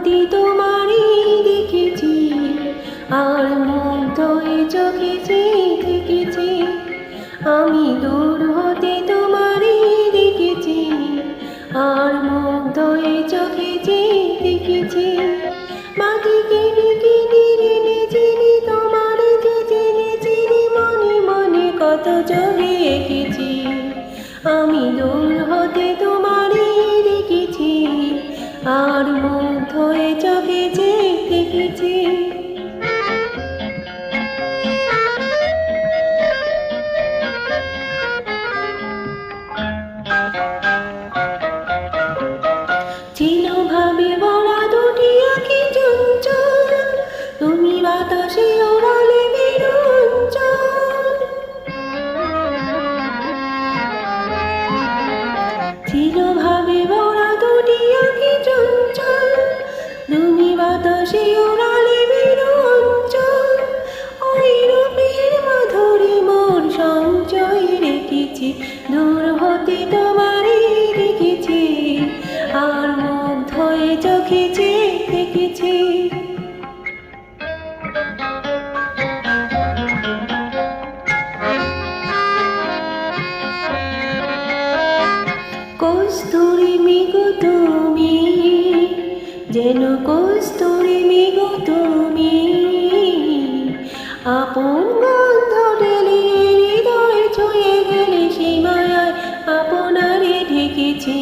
হতে তোমারই দেখেছি, আর মুগ্ধ হয়ে চোখে চেয়ে থেকেছি। আমি দূর হতে তোমারই দেখেছি, আর মুগ্ধ হয়ে চোখে চেয়ে দেখেছি। মাটিকে ডেকে নিয়ে চিনি তোমার যে জেনেছি, মনে মনে কত ছবি এঁকেছি। আমি দূর হতে তোমারই দেখেছি, আর মুগ্ধ হয়ে চোখে চেয়ে দেখেছি। ছিল ভাবে ভরা দুটি আঁখি চঞ্চল, তুমি বাতাসে ওড়ালে বিরঞ্চল। ছিল ভাবে ভরা দুটি আঁখি চঞ্চল, তুমি বাতাসে ওড়ালে বিরঞ্চল। ওই রূপের মাধুরী মোর সঞ্চয় রেখেছি, দূর হতে তোমারই দেখেছি, আর মুগ্ধ হয়ে চোখে চেয়ে দেখেছি। কস্তুরী মেঘো তুমি, যেন কস্তুরী মেঘো তুমি, আপন গন্ধ ঢেলে হৃদয় ছুঁয়ে গেলে সীমায় আপনারে ঢেকেছি।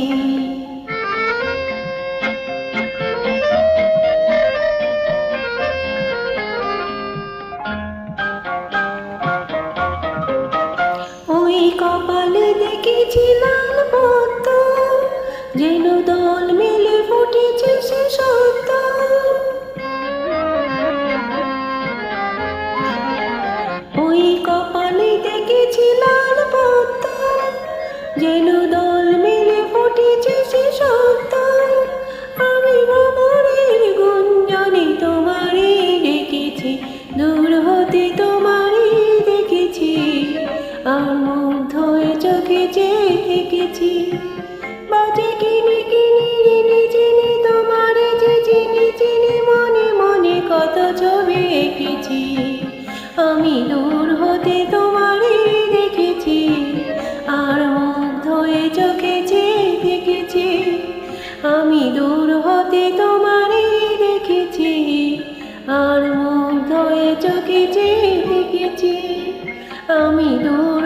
ওই কপালে দেখেছি লাল পদ্ম, যেন দল মেলে ফুটেছে সে সত্য। ওই কপালে দেখেছি লাল পদ্ম, যেন দল মেলে ফুটেছে সে সত্য। আমি ভ্রমরের গুঞ্জনে তোমারে ডেকেছি, দূর হতে তোমারে দেখেছি, আর মুগ্ধ হয়ে চোখে চেয়ে দেখেছি। বাজে কিনে কিনে জেনে জেনে তোমারে যে চিনি চিনি, মনে মনে কত ছবি এঁকেছি। আমি দূর হতে তোমারে দেখেছি, আর মুগ্ধ হয়ে চোখে চেয়ে দেখেছি। আমি দূর হতে তোমারে দেখেছি, আর মুগ্ধ হয়ে চোখে চেয়ে দেখেছি। আমি দূর